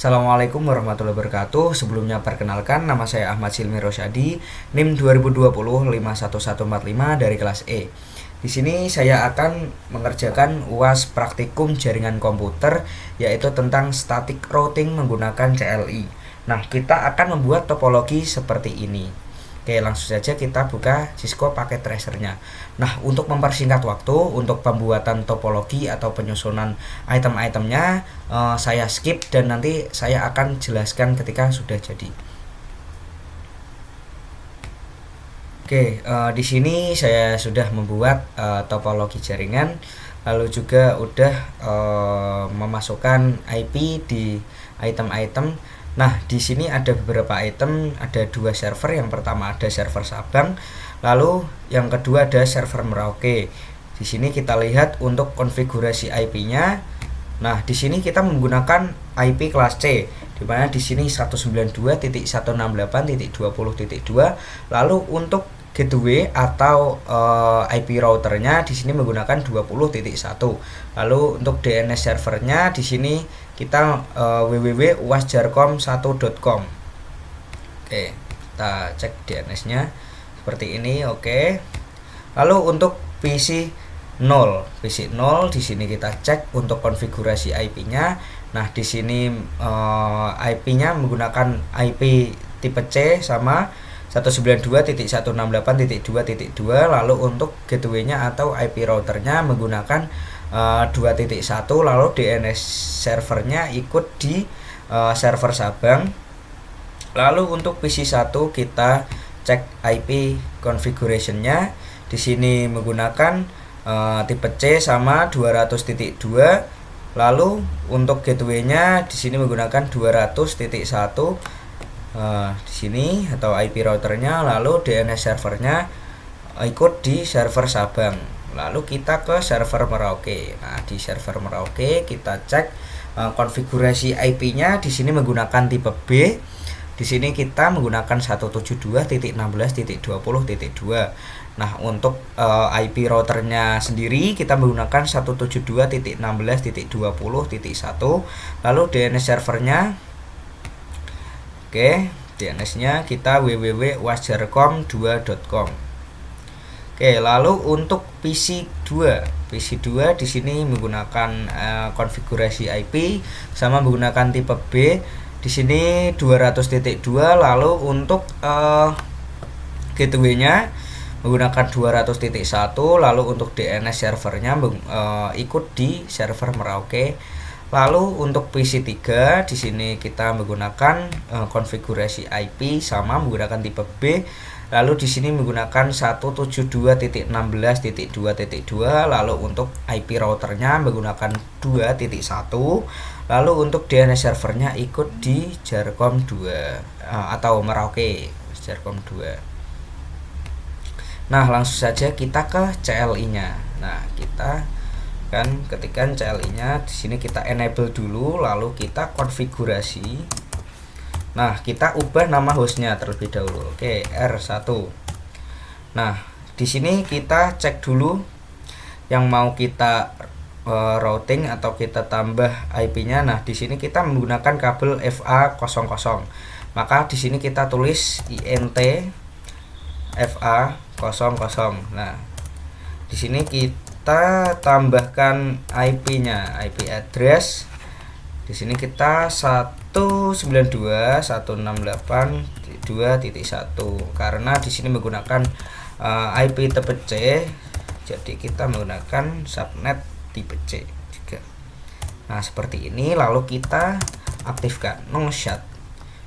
Assalamualaikum warahmatullahi wabarakatuh. Sebelumnya perkenalkan, nama saya Ahmad Silmi Rosyadi, NIM 2020 51145 dari kelas E. Di sini saya akan mengerjakan UAS praktikum jaringan komputer, yaitu tentang static routing menggunakan CLI. Nah, kita akan membuat topologi seperti ini. Oke, langsung saja kita buka Cisco paket tracernya. Nah, untuk mempersingkat waktu, untuk pembuatan topologi atau penyusunan item-itemnya, saya skip dan nanti saya akan jelaskan ketika sudah jadi. Oke, di sini saya sudah membuat topologi jaringan, lalu juga udah memasukkan IP di item-item. Nah, di sini ada beberapa item, ada dua server. Yang pertama ada server Sabang, lalu yang kedua ada server Merauke. Di sini kita lihat untuk konfigurasi IP-nya. Nah, di sini kita menggunakan IP kelas C, di mana di sini 192.168.20.2. Lalu untuk gateway atau IP routernya di sini menggunakan 20.1. Lalu untuk DNS servernya di sini kita www.uasjarkom1.com. Oke, kita cek DNS-nya seperti ini. Oke. Lalu untuk PC 0 di sini kita cek untuk konfigurasi IP-nya. Nah, di sini IP-nya menggunakan IP tipe C sama 192.168.2.2. lalu untuk gateway-nya atau IP routernya menggunakan 2.1, lalu DNS servernya ikut di server Sabang. Lalu untuk PC 1 kita cek IP configuration-nya. Di sini menggunakan tipe C sama 200.2. Lalu untuk gateway-nya di sini menggunakan 200.1 di sini atau IP routernya, lalu DNS servernya ikut di server Sabang. Lalu kita ke server Merauke. Nah, di server Merauke kita cek konfigurasi IP-nya. Di sini menggunakan tipe B. Di sini kita menggunakan 172.16.20.2. Nah, untuk IP routernya sendiri kita menggunakan 172.16.20.1. Lalu DNS servernya, oke, DNS-nya kita www.uasjarkom2.com. Oke, lalu untuk PC 2 di sini menggunakan konfigurasi IP sama menggunakan tipe B. Di sini 200.2. lalu untuk gateway-nya menggunakan 200.1, lalu untuk DNS servernya ikut di server Merauke. Lalu untuk PC 3 di sini kita menggunakan konfigurasi IP sama menggunakan tipe B. Lalu di sini menggunakan 172.16.2.2. lalu untuk IP routernya menggunakan 2.1. lalu untuk DNS servernya ikut di Jarkom 2 atau Merauke Jarkom 2. Nah, langsung saja kita ke CLI-nya. Nah, kita kan ketikan CLI-nya. Di sini kita enable dulu, lalu kita konfigurasi. Nah, kita ubah nama hostnya terlebih dahulu. Oke, R1. Nah, di sini kita cek dulu yang mau kita routing atau kita tambah IP-nya. Nah, di sini kita menggunakan kabel FA00. Maka di sini kita tulis INT FA00. Nah, di sini kita tambahkan IP-nya, IP address. Di sini kita 192.168.2.1 karena di sini menggunakan IP tipe C, jadi kita menggunakan subnet tipe C juga. Nah, seperti ini, lalu kita aktifkan no shut.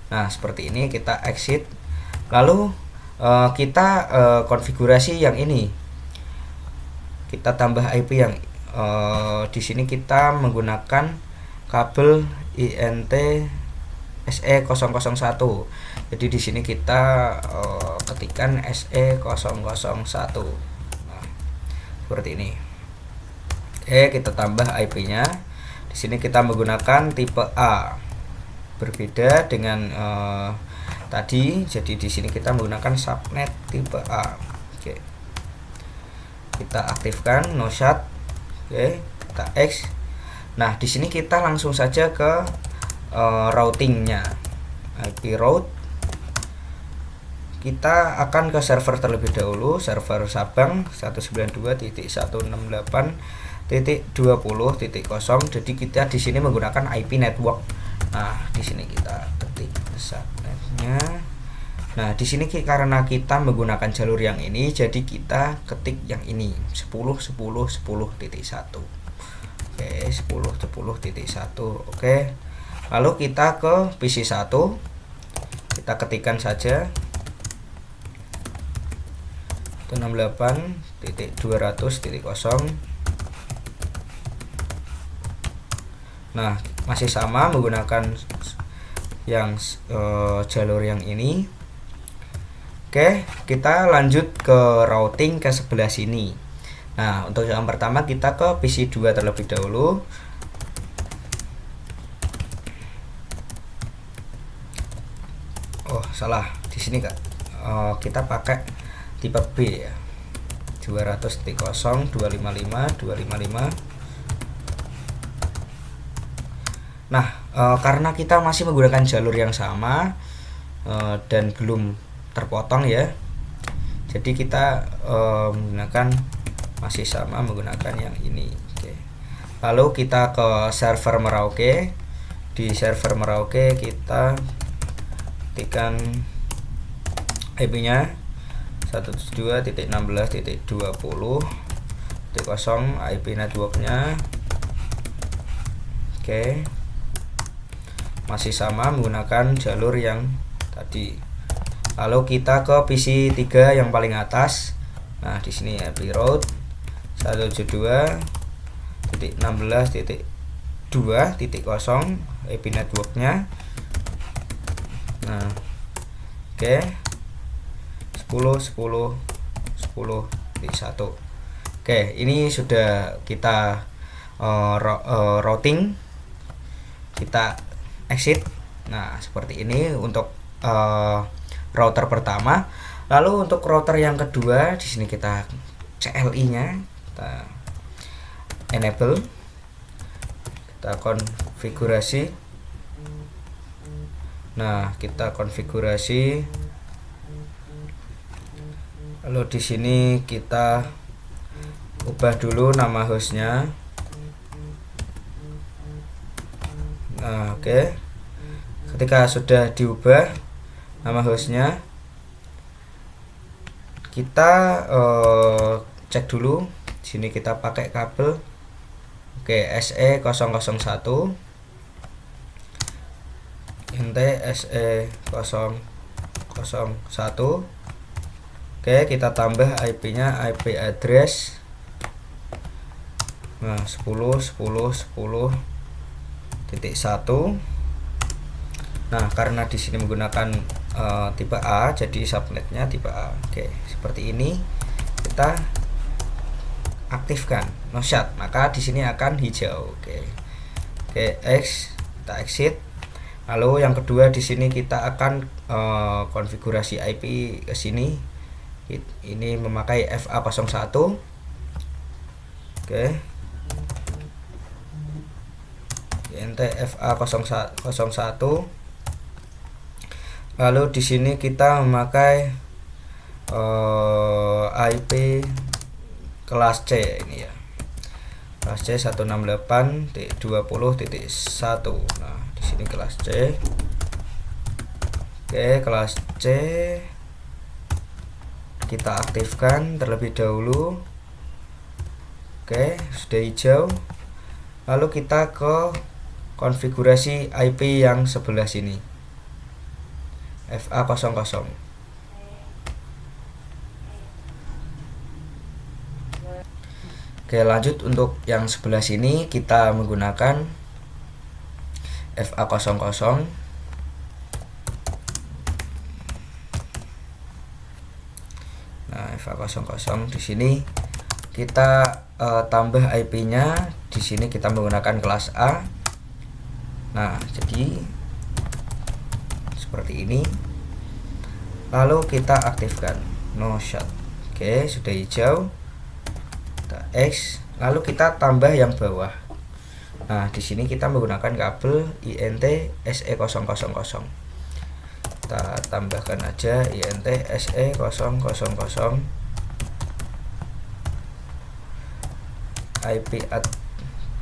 Nah, seperti ini, kita exit. Lalu kita konfigurasi yang ini. Kita tambah IP yang di sini kita menggunakan kabel INT SE001. Jadi di sini kita ketikkan SE001. Nah, seperti ini. Oke, kita tambah IP-nya. Di sini kita menggunakan tipe A. Berbeda dengan tadi. Jadi di sini kita menggunakan subnet tipe A. Oke. Kita aktifkan no shut. Oke, kita X. Nah, di sini kita langsung saja ke routingnya, IP route. Kita akan ke server terlebih dahulu, server Sabang 192.168.20.0. Jadi kita di sini menggunakan IP network. Nah, di sini kita ketik subnetnya. Nah, di sini karena kita menggunakan jalur yang ini, jadi kita ketik yang ini 10.10.10.1. Oke, 10.10.1. Oke. Lalu kita ke PC 1. Kita ketikkan saja 168.200.0. Nah, masih sama menggunakan yang jalur yang ini. Oke, kita lanjut ke routing ke sebelah sini. Nah, untuk yang pertama kita ke PC 2 terlebih dahulu. Oh, salah. Di sini Kak. Kita pakai tipe B ya, 200.0.255.255. Nah, karena kita masih menggunakan jalur yang sama dan belum terpotong ya, jadi kita menggunakan masih sama menggunakan yang ini. Oke. Lalu kita ke server Merauke. Di server Merauke kita ketikkan IP-nya 172.16.20.0 IP networknya. Oke, masih sama menggunakan jalur yang tadi. Lalu kita ke PC 3 yang paling atas. Nah, di sini IP route 172.16.2.0 IP networknya. Nah, oke. 10.10.10.1. Oke, ini sudah kita routing. Kita exit. Nah, seperti ini untuk router pertama. Lalu untuk router yang kedua, di sini kita CLI-nya kita enable. Kita konfigurasi. Nah, kita konfigurasi. Lalu di sini kita ubah dulu nama hostnya. Nah, oke. Ketika sudah diubah nama hostnya, kita cek dulu. Di sini kita pakai kabel. Oke, SE001. SE001. Oke, kita tambah IP-nya, IP address. Nah, 10.10.10.1. Nah, karena di sini menggunakan tipe A, jadi subnetnya tipe A. Oke, seperti ini. Kita aktifkan no shut, maka di sini akan hijau. Oke, X, kita exit. Lalu yang kedua di sini kita akan konfigurasi IP ke sini. Ini memakai FA01. Oke. INT FA01. Lalu di sini kita memakai IP kelas C ini ya. Kelas C 168.20.1. Nah, di sini kelas C. Oke, kelas C kita aktifkan terlebih dahulu. Oke, sudah hijau. Lalu kita ke konfigurasi IP yang sebelah sini, FA00. Oke, lanjut untuk yang sebelah sini kita menggunakan FA00. Nah, FA00 di sini kita tambah IP-nya. Di sini kita menggunakan kelas A. Nah, jadi seperti ini. Lalu kita aktifkan no shut. Oke, sudah hijau. Kita X. Lalu kita tambah yang bawah. Nah, di sini kita menggunakan kabel INT SE000. Kita tambahkan aja INT SE000.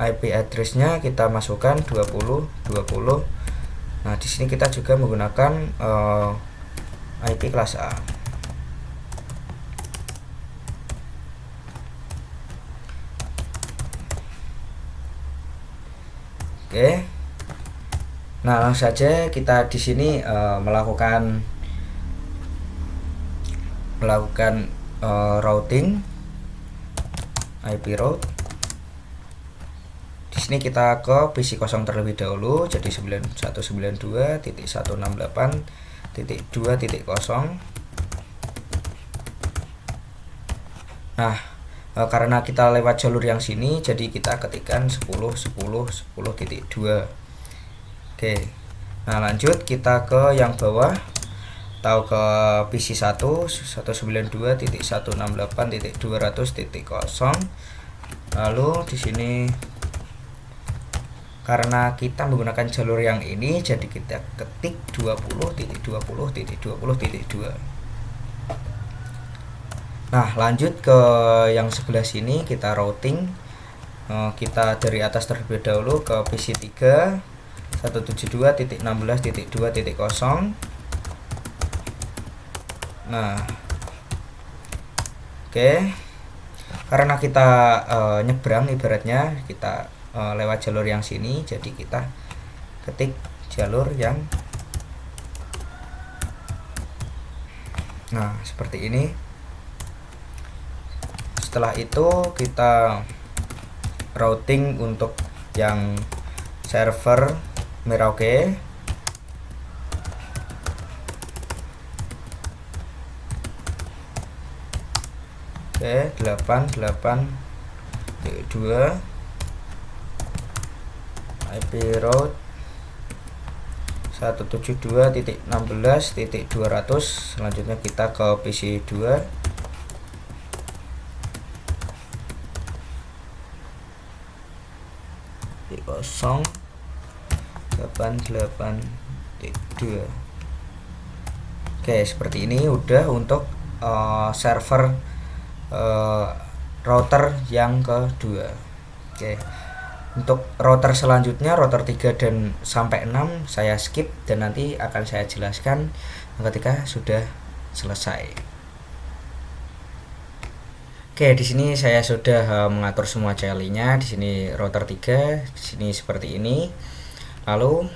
IP address-nya kita masukkan 20. Nah, di sini kita juga menggunakan IP kelas A. Oke. Nah, langsung saja kita di sini melakukan routing IP route. Di sini kita ke PC kosong terlebih dahulu, jadi 192.168.2.0. Nah, karena kita lewat jalur yang sini, jadi kita ketikkan 10.10.10.2. Oke. Nah, lanjut kita ke yang bawah, atau ke PC 192.168.200.0. Lalu di sini karena kita menggunakan jalur yang ini, jadi kita ketik 20.20.20.2. Nah, lanjut ke yang sebelah sini, kita routing. Kita dari atas terlebih dahulu ke PC 3 172.16.2.0. Nah, oke. Karena kita nyebrang, ibaratnya kita lewat jalur yang sini, jadi kita ketik jalur yang seperti ini. Setelah itu kita routing untuk yang server Merauke. Oke, 88.2 IP route 172.16.200. Selanjutnya kita ke PC 2 088.2. Oke, seperti ini udah untuk server router yang kedua. Oke. Untuk router selanjutnya, router 3 dan sampai 6 saya skip dan nanti akan saya jelaskan ketika sudah selesai. Oke, di sini saya sudah mengatur semua CLI-nya. Di sini router 3, di sini seperti ini. Lalu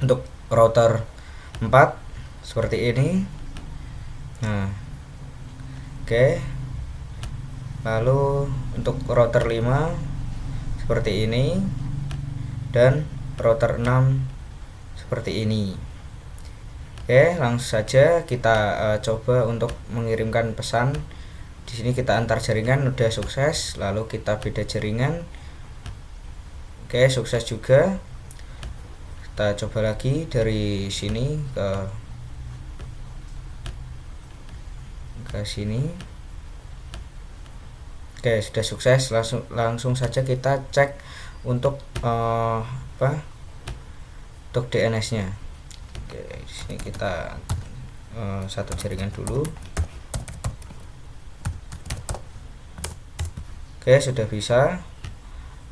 untuk router 4 seperti ini. Nah, oke. Lalu untuk router 5 seperti ini, dan router 6 seperti ini. Oke, langsung saja kita coba untuk mengirimkan pesan. Di sini kita antar jaringan udah sukses, lalu kita beda jaringan. Oke, sukses juga. Kita coba lagi dari sini ke sini. Oke, sudah sukses. Langsung saja kita cek untuk untuk DNS-nya. Oke, di sini kita satu jaringan dulu. Oke, sudah bisa.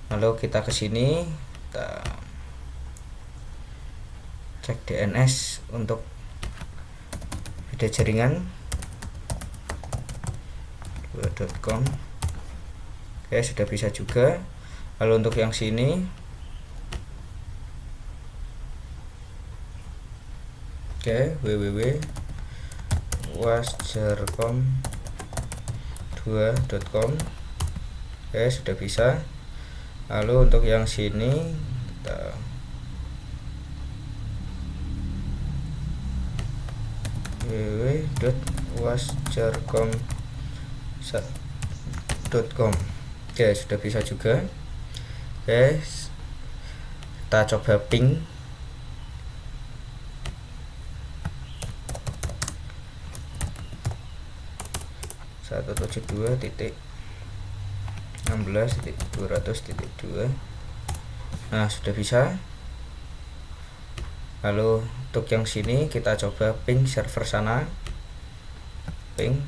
Lalu kita ke sini, kita cek DNS untuk beda jaringan 2.com. Oke, sudah bisa juga. Lalu untuk yang sini, oke, www.wasjarcom2.com. Oke, sudah bisa. Lalu untuk yang sini kita www.wasjarcom.com. Oke, sudah bisa juga. Oke, kita coba ping. .172.16.200.2. Nah, sudah bisa. Lalu untuk yang sini kita coba ping server sana, ping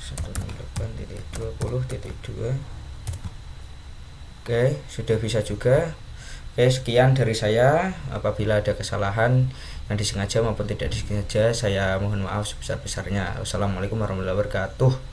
168.20.2. Oke, sudah bisa juga. Oke, sekian dari saya. Apabila ada kesalahan yang disengaja maupun tidak disengaja, saya mohon maaf sebesar-besarnya. Wassalamualaikum warahmatullahi wabarakatuh.